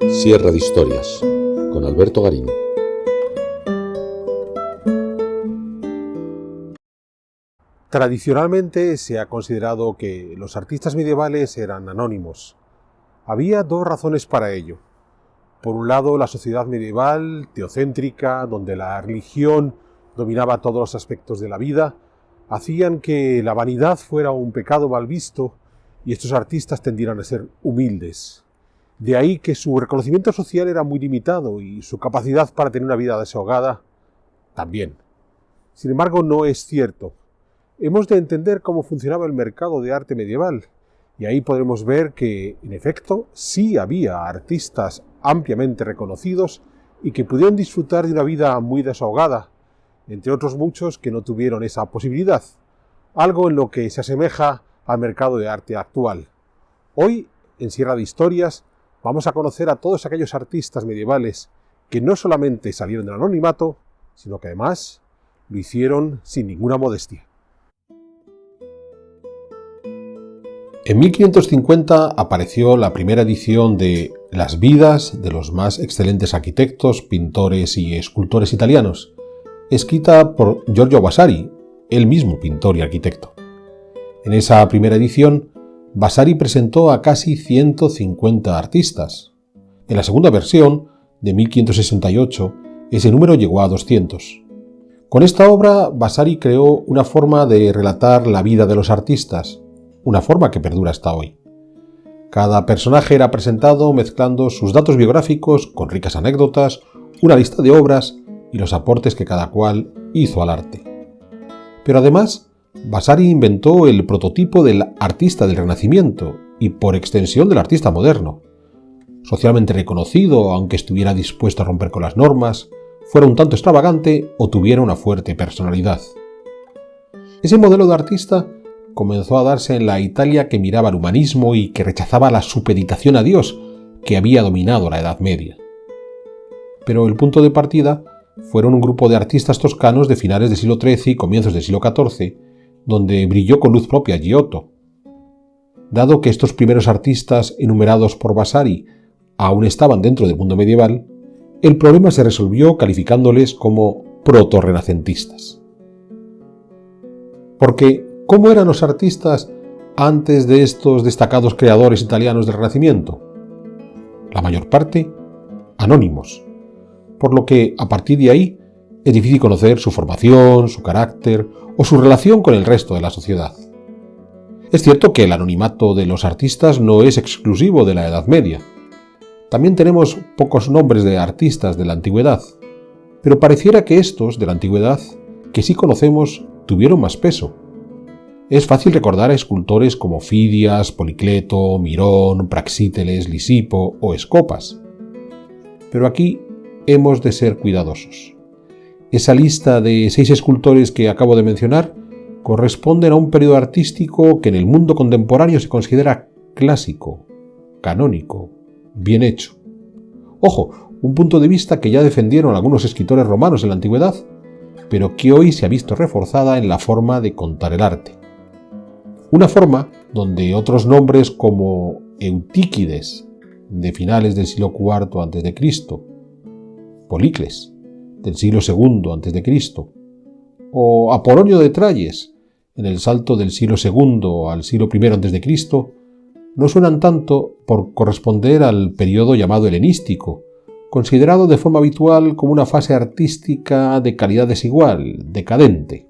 Sierra de Historias, con Alberto Garín. Tradicionalmente se ha considerado que los artistas medievales eran anónimos. Había dos razones para ello. Por un lado, la sociedad medieval, teocéntrica, donde la religión dominaba todos los aspectos de la vida, hacían que la vanidad fuera un pecado mal visto y estos artistas tendieran a ser humildes. De ahí que su reconocimiento social era muy limitado y su capacidad para tener una vida desahogada también. Sin embargo, no es cierto. Hemos de entender cómo funcionaba el mercado de arte medieval, y ahí podremos ver que, en efecto, sí había artistas ampliamente reconocidos y que pudieron disfrutar de una vida muy desahogada, entre otros muchos que no tuvieron esa posibilidad, algo en lo que se asemeja al mercado de arte actual. Hoy, en Sierra de Historias, vamos a conocer a todos aquellos artistas medievales que no solamente salieron del anonimato, sino que además lo hicieron sin ninguna modestia. En 1550 apareció la primera edición de Las vidas de los más excelentes arquitectos, pintores y escultores italianos, escrita por Giorgio Vasari, él mismo pintor y arquitecto. En esa primera edición, Vasari presentó a casi 150 artistas. En la segunda versión, de 1568, ese número llegó a 200. Con esta obra, Vasari creó una forma de relatar la vida de los artistas, una forma que perdura hasta hoy. Cada personaje era presentado mezclando sus datos biográficos con ricas anécdotas, una lista de obras y los aportes que cada cual hizo al arte. Pero además, Vasari inventó el prototipo del artista del Renacimiento y, por extensión, del artista moderno. Socialmente reconocido, aunque estuviera dispuesto a romper con las normas, fuera un tanto extravagante o tuviera una fuerte personalidad. Ese modelo de artista comenzó a darse en la Italia que miraba al humanismo y que rechazaba la supeditación a Dios que había dominado la Edad Media. Pero el punto de partida fueron un grupo de artistas toscanos de finales del siglo XIII y comienzos del siglo XIV, donde brilló con luz propia Giotto. Dado que estos primeros artistas enumerados por Vasari aún estaban dentro del mundo medieval, el problema se resolvió calificándoles como proto-renacentistas. Porque, ¿cómo eran los artistas antes de estos destacados creadores italianos del Renacimiento? La mayor parte, anónimos, por lo que, a partir de ahí, es difícil conocer su formación, su carácter o su relación con el resto de la sociedad. Es cierto que el anonimato de los artistas no es exclusivo de la Edad Media. También tenemos pocos nombres de artistas de la Antigüedad, pero pareciera que estos de la Antigüedad, que sí conocemos, tuvieron más peso. Es fácil recordar a escultores como Fidias, Policleto, Mirón, Praxíteles, Lisipo o Escopas. Pero aquí hemos de ser cuidadosos. Esa lista de 6 escultores que acabo de mencionar corresponden a un periodo artístico que en el mundo contemporáneo se considera clásico, canónico, bien hecho. Ojo, un punto de vista que ya defendieron algunos escritores romanos en la antigüedad, pero que hoy se ha visto reforzada en la forma de contar el arte. Una forma donde otros nombres como Eutíquides, de finales del siglo IV a.C., Polícles, del siglo II a.C., o Apolonio de Tralles, en el salto del siglo II al siglo I a.C., no suenan tanto por corresponder al periodo llamado helenístico, considerado de forma habitual como una fase artística de calidad desigual, decadente.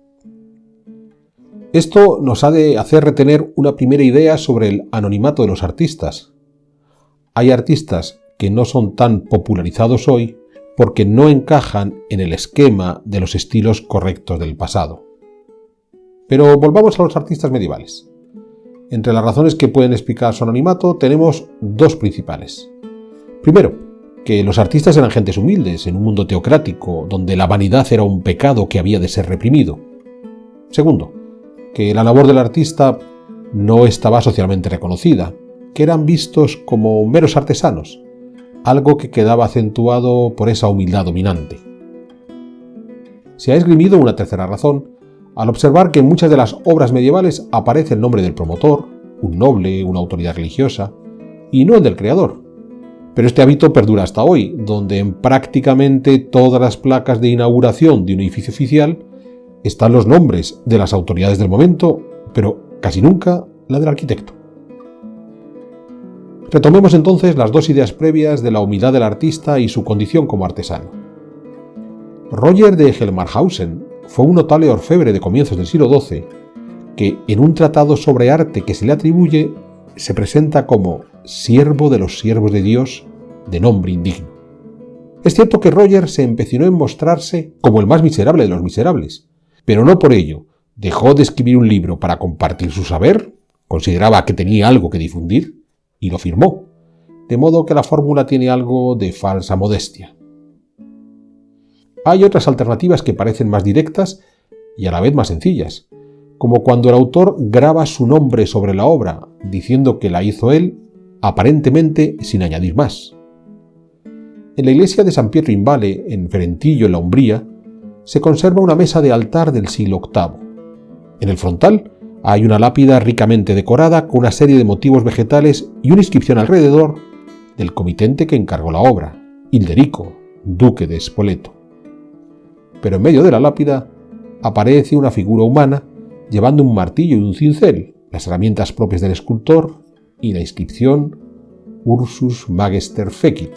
Esto nos ha de hacer retener una primera idea sobre el anonimato de los artistas. Hay artistas que no son tan popularizados hoy porque no encajan en el esquema de los estilos correctos del pasado. Pero volvamos a los artistas medievales. Entre las razones que pueden explicar su anonimato tenemos 2 principales. Primero, que los artistas eran gentes humildes en un mundo teocrático donde la vanidad era un pecado que había de ser reprimido. Segundo, que la labor del artista no estaba socialmente reconocida, que eran vistos como meros artesanos, algo que quedaba acentuado por esa humildad dominante. Se ha esgrimido una tercera razón al observar que en muchas de las obras medievales aparece el nombre del promotor, un noble, una autoridad religiosa, y no el del creador. Pero este hábito perdura hasta hoy, donde en prácticamente todas las placas de inauguración de un edificio oficial están los nombres de las autoridades del momento, pero casi nunca la del arquitecto. Retomemos entonces las dos ideas previas de la humildad del artista y su condición como artesano. Roger de Gelmarhausen fue un notable orfebre de comienzos del siglo XII que, en un tratado sobre arte que se le atribuye, se presenta como siervo de los siervos de Dios de nombre indigno. Es cierto que Roger se empecinó en mostrarse como el más miserable de los miserables, pero no por ello dejó de escribir un libro para compartir su saber, consideraba que tenía algo que difundir, y lo firmó, de modo que la fórmula tiene algo de falsa modestia. Hay otras alternativas que parecen más directas y a la vez más sencillas, como cuando el autor graba su nombre sobre la obra, diciendo que la hizo él, aparentemente sin añadir más. En la iglesia de San Pietro in Vale, en Ferentillo, en la Umbría, se conserva una mesa de altar del siglo VIII. En el frontal hay una lápida ricamente decorada con una serie de motivos vegetales y una inscripción alrededor del comitente que encargó la obra, Hilderico, duque de Spoleto. Pero en medio de la lápida aparece una figura humana llevando un martillo y un cincel, las herramientas propias del escultor, y la inscripción Ursus Magister Fecit,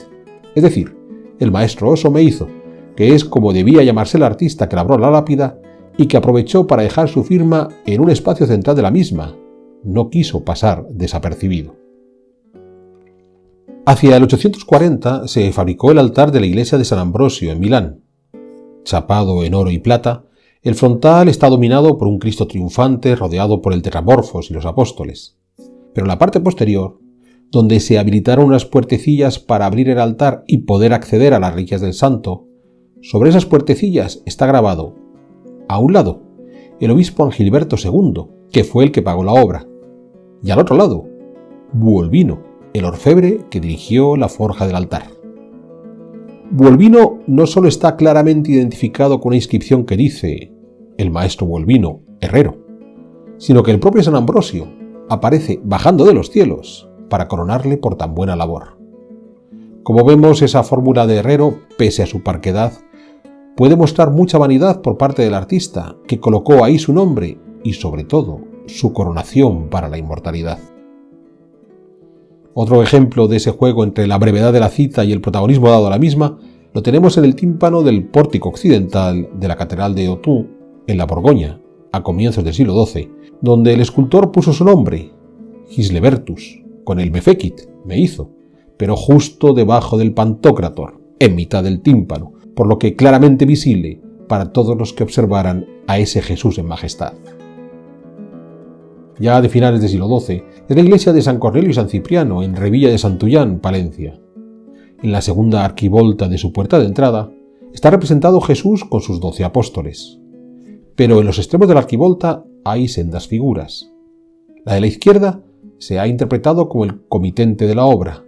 es decir, el maestro oso me hizo, que es como debía llamarse el artista que labró la lápida y que aprovechó para dejar su firma en un espacio central de la misma. No quiso pasar desapercibido. Hacia el 840 se fabricó el altar de la iglesia de San Ambrosio en Milán. Chapado en oro y plata, el frontal está dominado por un Cristo triunfante rodeado por el Tetramorfos y los apóstoles. Pero en la parte posterior, donde se habilitaron unas puertecillas para abrir el altar y poder acceder a las reliquias del santo, sobre esas puertecillas está grabado, a un lado, el obispo Angilberto II, que fue el que pagó la obra, y al otro lado, Buolvino, el orfebre que dirigió la forja del altar. Buolvino no solo está claramente identificado con una inscripción que dice el maestro Buolvino, herrero, sino que el propio San Ambrosio aparece bajando de los cielos para coronarle por tan buena labor. Como vemos, esa fórmula de herrero, pese a su parquedad, puede mostrar mucha vanidad por parte del artista, que colocó ahí su nombre y, sobre todo, su coronación para la inmortalidad. Otro ejemplo de ese juego entre la brevedad de la cita y el protagonismo dado a la misma lo tenemos en el tímpano del pórtico occidental de la catedral de Autun, en la Borgoña, a comienzos del siglo XII, donde el escultor puso su nombre, Gislebertus, con el me fecit, me hizo, pero justo debajo del Pantocrator, en mitad del tímpano, por lo que claramente visible para todos los que observaran a ese Jesús en majestad. Ya de finales del siglo XII, es la iglesia de San Cornelio y San Cipriano, en Revilla de Santullán, Palencia. En la segunda arquivolta de su puerta de entrada está representado Jesús con sus 12 apóstoles. Pero en los extremos de la arquivolta hay sendas figuras. La de la izquierda se ha interpretado como el comitente de la obra.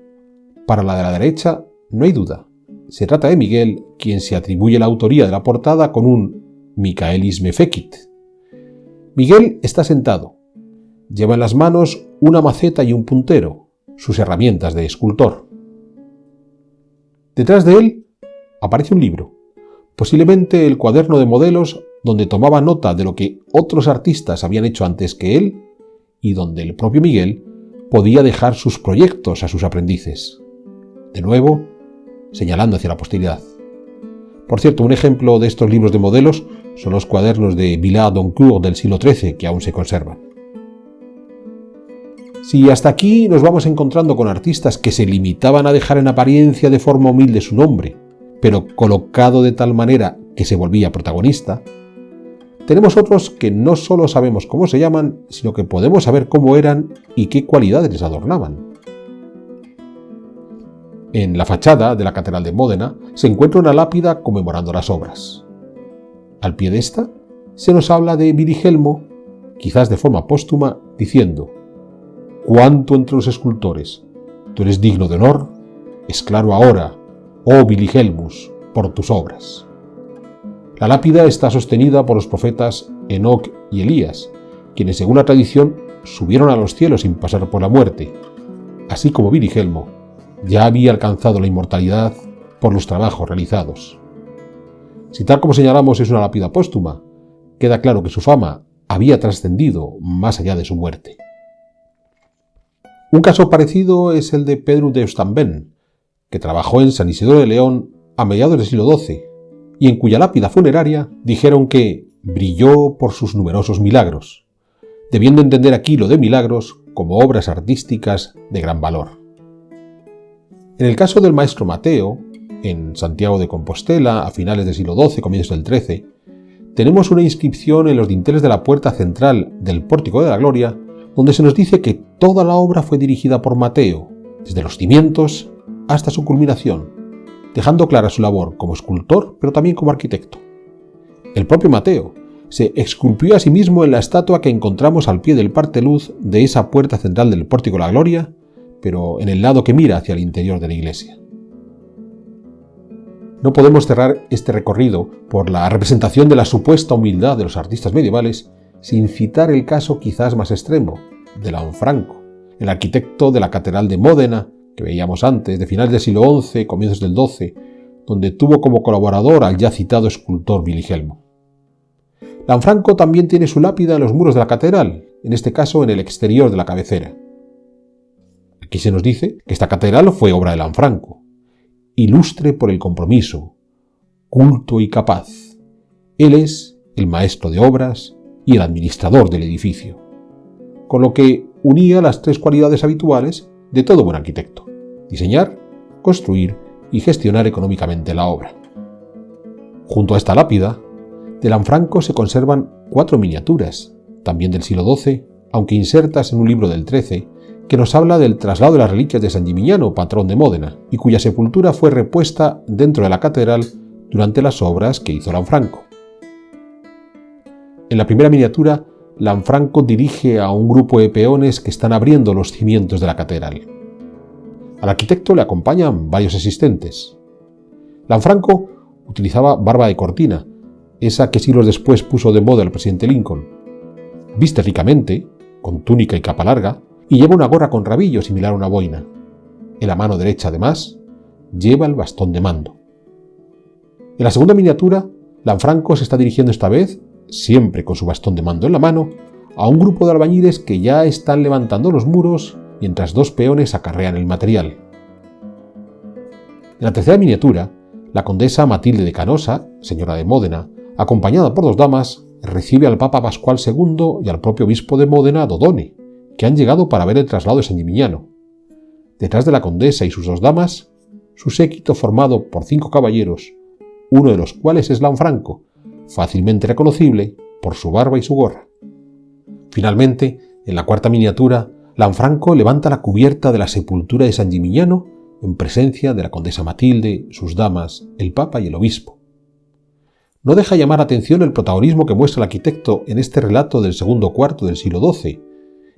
Para la de la derecha, no hay duda. Se trata de Miguel, quien se atribuye la autoría de la portada con un Michaelis me fecit. Miguel está sentado. Lleva en las manos una maceta y un puntero, sus herramientas de escultor. Detrás de él aparece un libro, posiblemente el cuaderno de modelos donde tomaba nota de lo que otros artistas habían hecho antes que él y donde el propio Miguel podía dejar sus proyectos a sus aprendices. De nuevo, señalando hacia la posteridad. Por cierto, un ejemplo de estos libros de modelos son los cuadernos de Villard-Doncourt del siglo XIII, que aún se conservan. Si hasta aquí nos vamos encontrando con artistas que se limitaban a dejar en apariencia de forma humilde su nombre, pero colocado de tal manera que se volvía protagonista, tenemos otros que no solo sabemos cómo se llaman, sino que podemos saber cómo eran y qué cualidades les adornaban. En la fachada de la Catedral de Módena se encuentra una lápida conmemorando las obras. Al pie de esta se nos habla de Viligelmo, quizás de forma póstuma, diciendo: «Cuánto entre los escultores, tú eres digno de honor, es claro ahora, oh Viligelmus, por tus obras». La lápida está sostenida por los profetas Enoc y Elías, quienes según la tradición subieron a los cielos sin pasar por la muerte, así como Viligelmo, ya había alcanzado la inmortalidad por los trabajos realizados. Si tal como señalamos es una lápida póstuma, queda claro que su fama había trascendido más allá de su muerte. Un caso parecido es el de Pedro de Ostambén, que trabajó en San Isidro de León a mediados del siglo XII y en cuya lápida funeraria dijeron que brilló por sus numerosos milagros, debiendo entender aquí lo de milagros como obras artísticas de gran valor. En el caso del maestro Mateo, en Santiago de Compostela, a finales del siglo XII, comienzos del XIII, tenemos una inscripción en los dinteles de la puerta central del Pórtico de la Gloria, donde se nos dice que toda la obra fue dirigida por Mateo, desde los cimientos hasta su culminación, dejando clara su labor como escultor, pero también como arquitecto. El propio Mateo se esculpió a sí mismo en la estatua que encontramos al pie del parteluz de esa puerta central del Pórtico de la Gloria, pero en el lado que mira hacia el interior de la iglesia. No podemos cerrar este recorrido por la representación de la supuesta humildad de los artistas medievales sin citar el caso quizás más extremo de Lanfranco, el arquitecto de la Catedral de Módena, que veíamos antes, de finales del siglo XI, comienzos del XII, donde tuvo como colaborador al ya citado escultor Viligelmo. Lanfranco también tiene su lápida en los muros de la catedral, en este caso en el exterior de la cabecera. Aquí se nos dice que esta catedral fue obra de Lanfranco, ilustre por el compromiso, culto y capaz. Él es el maestro de obras y el administrador del edificio, con lo que unía las tres cualidades habituales de todo buen arquitecto: diseñar, construir y gestionar económicamente la obra. Junto a esta lápida, de Lanfranco se conservan 4 miniaturas, también del siglo XII, aunque insertas en un libro del XIII, que nos habla del traslado de las reliquias de San Gimignano, patrón de Módena, y cuya sepultura fue repuesta dentro de la catedral durante las obras que hizo Lanfranco. En la primera miniatura, Lanfranco dirige a un grupo de peones que están abriendo los cimientos de la catedral. Al arquitecto le acompañan varios asistentes. Lanfranco utilizaba barba de cortina, esa que siglos después puso de moda el presidente Lincoln. Viste ricamente, con túnica y capa larga, y lleva una gorra con rabillo similar a una boina. En la mano derecha, además, lleva el bastón de mando. En la segunda miniatura, Lanfranco se está dirigiendo esta vez, siempre con su bastón de mando en la mano, a un grupo de albañiles que ya están levantando los muros mientras 2 peones acarrean el material. En la tercera miniatura, la condesa Matilde de Canosa, señora de Módena, acompañada por 2 damas, recibe al Papa Pascual II y al propio obispo de Módena, Dodone, que han llegado para ver el traslado de San Gimignano. Detrás de la condesa y sus 2 damas, su séquito formado por 5 caballeros, uno de los cuales es Lanfranco, fácilmente reconocible por su barba y su gorra. Finalmente, en la cuarta miniatura, Lanfranco levanta la cubierta de la sepultura de San Gimignano en presencia de la condesa Matilde, sus damas, el Papa y el obispo. No deja llamar la atención el protagonismo que muestra el arquitecto en este relato del segundo cuarto del siglo XII,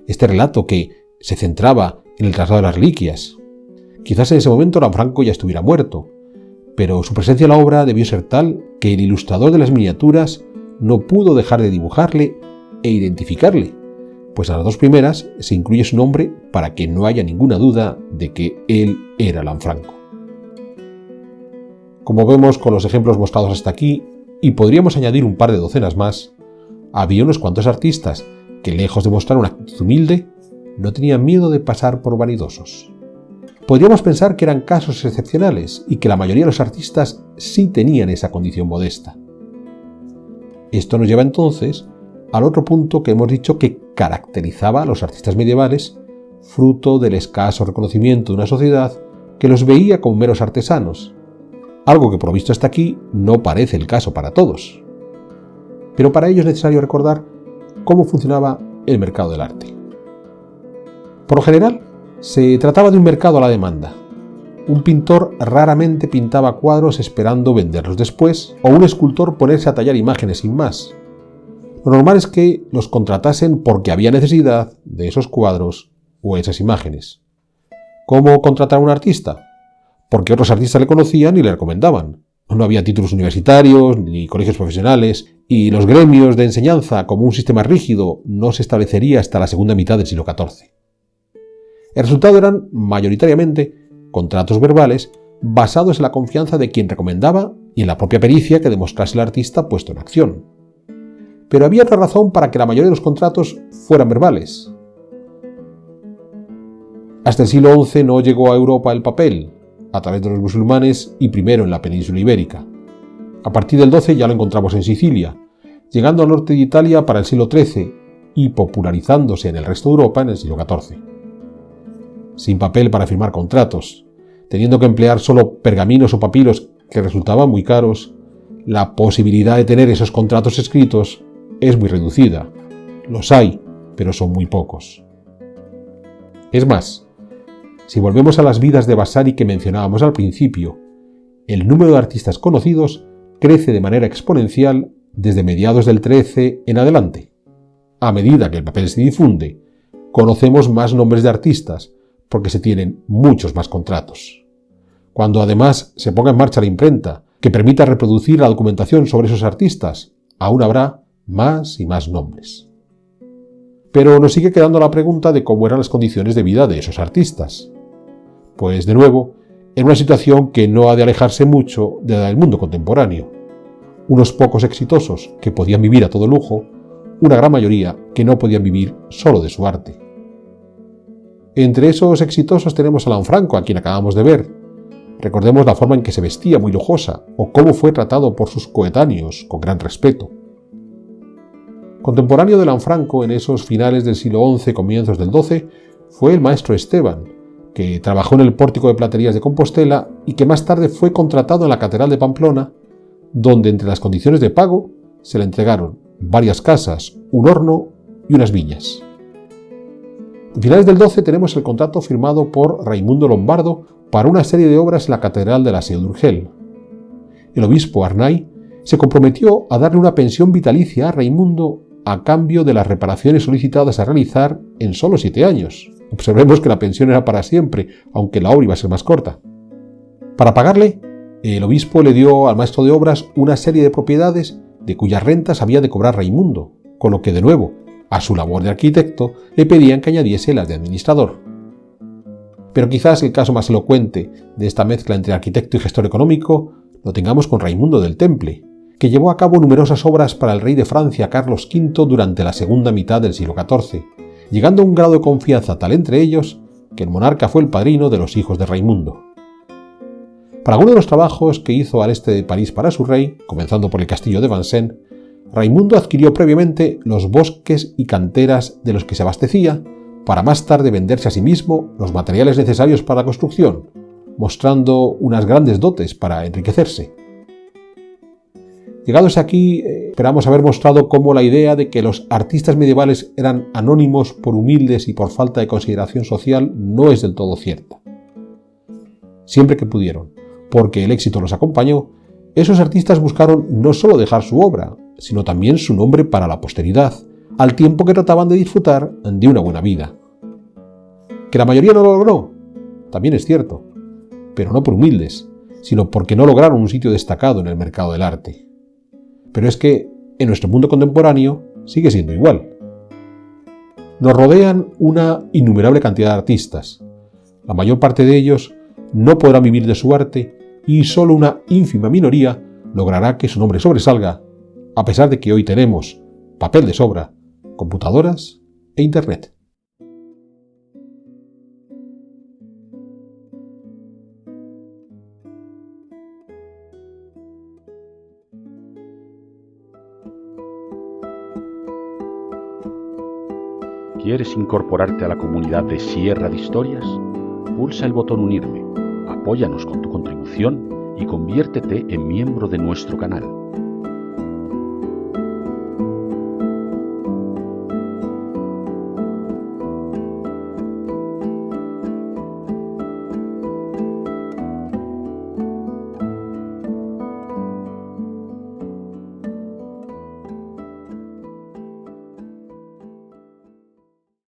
este relato que se centraba en el traslado de las reliquias. Quizás en ese momento Lanfranco ya estuviera muerto, pero su presencia en la obra debió ser tal que el ilustrador de las miniaturas no pudo dejar de dibujarle e identificarle, pues a las 2 primeras se incluye su nombre para que no haya ninguna duda de que él era Lanfranco. Como vemos con los ejemplos mostrados hasta aquí, y podríamos añadir un par de docenas más, había unos cuantos artistas que, lejos de mostrar una actitud humilde, no tenían miedo de pasar por vanidosos. Podríamos pensar que eran casos excepcionales y que la mayoría de los artistas sí tenían esa condición modesta. Esto nos lleva entonces al otro punto que hemos dicho que caracterizaba a los artistas medievales, fruto del escaso reconocimiento de una sociedad que los veía como meros artesanos, algo que por lo visto hasta aquí no parece el caso para todos. Pero para ello es necesario recordar cómo funcionaba el mercado del arte. Por lo general, se trataba de un mercado a la demanda. Un pintor raramente pintaba cuadros esperando venderlos después, o un escultor ponerse a tallar imágenes sin más. Lo normal es que los contratasen porque había necesidad de esos cuadros o esas imágenes. ¿Cómo contratar a un artista? Porque otros artistas le conocían y le recomendaban. No había títulos universitarios ni colegios profesionales, y los gremios de enseñanza como un sistema rígido no se establecería hasta la segunda mitad del siglo XIV. El resultado eran mayoritariamente contratos verbales basados en la confianza de quien recomendaba y en la propia pericia que demostrase el artista puesto en acción. Pero había otra razón para que la mayoría de los contratos fueran verbales. Hasta el siglo XI no llegó a Europa el papel, a través de los musulmanes y primero en la península ibérica. A partir del XII ya lo encontramos en Sicilia, llegando al norte de Italia para el siglo XIII y popularizándose en el resto de Europa en el siglo XIV. Sin papel para firmar contratos, teniendo que emplear solo pergaminos o papiros que resultaban muy caros, la posibilidad de tener esos contratos escritos es muy reducida. Los hay, pero son muy pocos. Es más, si volvemos a las vidas de Vasari que mencionábamos al principio, el número de artistas conocidos crece de manera exponencial desde mediados del XIII en adelante. A medida que el papel se difunde, conocemos más nombres de artistas porque se tienen muchos más contratos. Cuando además se ponga en marcha la imprenta que permita reproducir la documentación sobre esos artistas, aún habrá más y más nombres. Pero nos sigue quedando la pregunta de cómo eran las condiciones de vida de esos artistas. Pues de nuevo, en una situación que no ha de alejarse mucho de la del mundo contemporáneo. Unos pocos exitosos que podían vivir a todo lujo, una gran mayoría que no podían vivir solo de su arte. Entre esos exitosos tenemos a Lanfranco, a quien acabamos de ver. Recordemos la forma en que se vestía muy lujosa, o cómo fue tratado por sus coetáneos con gran respeto. Contemporáneo de Lanfranco en esos finales del siglo XI, comienzos del XII, fue el maestro Esteban, que trabajó en el pórtico de platerías de Compostela y que más tarde fue contratado en la Catedral de Pamplona, donde entre las condiciones de pago se le entregaron varias casas, un horno y unas viñas. En finales del XII tenemos el contrato firmado por Raimundo Lombardo para una serie de obras en la Catedral de la Seu d'Urgell. El obispo Arnay se comprometió a darle una pensión vitalicia a Raimundo a cambio de las reparaciones solicitadas a realizar en solo 7 años. Observemos que la pensión era para siempre, aunque la obra iba a ser más corta. Para pagarle, el obispo le dio al maestro de obras una serie de propiedades de cuyas rentas había de cobrar Raimundo, con lo que de nuevo, a su labor de arquitecto, le pedían que añadiese las de administrador. Pero quizás el caso más elocuente de esta mezcla entre arquitecto y gestor económico lo tengamos con Raimundo del Temple, que llevó a cabo numerosas obras para el rey de Francia Carlos V durante la segunda mitad del siglo XIV, llegando a un grado de confianza tal entre ellos que el monarca fue el padrino de los hijos de Raimundo. Para algunos de los trabajos que hizo al este de París para su rey, comenzando por el castillo de Vincennes, Raimundo adquirió previamente los bosques y canteras de los que se abastecía, para más tarde venderse a sí mismo los materiales necesarios para la construcción, mostrando unas grandes dotes para enriquecerse. Llegados aquí, esperamos haber mostrado cómo la idea de que los artistas medievales eran anónimos por humildes y por falta de consideración social no es del todo cierta. Siempre que pudieron, porque el éxito los acompañó, esos artistas buscaron no solo dejar su obra, sino también su nombre para la posteridad, al tiempo que trataban de disfrutar de una buena vida. ¿Que la mayoría no lo logró? También es cierto, pero no por humildes, sino porque no lograron un sitio destacado en el mercado del arte. Pero es que en nuestro mundo contemporáneo sigue siendo igual. Nos rodean una innumerable cantidad de artistas. La mayor parte de ellos no podrán vivir de su arte y solo una ínfima minoría logrará que su nombre sobresalga, a pesar de que hoy tenemos papel de sobra, computadoras e Internet. ¿Quieres incorporarte a la comunidad de Sierra de Historias? Pulsa el botón Unirme, apóyanos con tu contribución y conviértete en miembro de nuestro canal.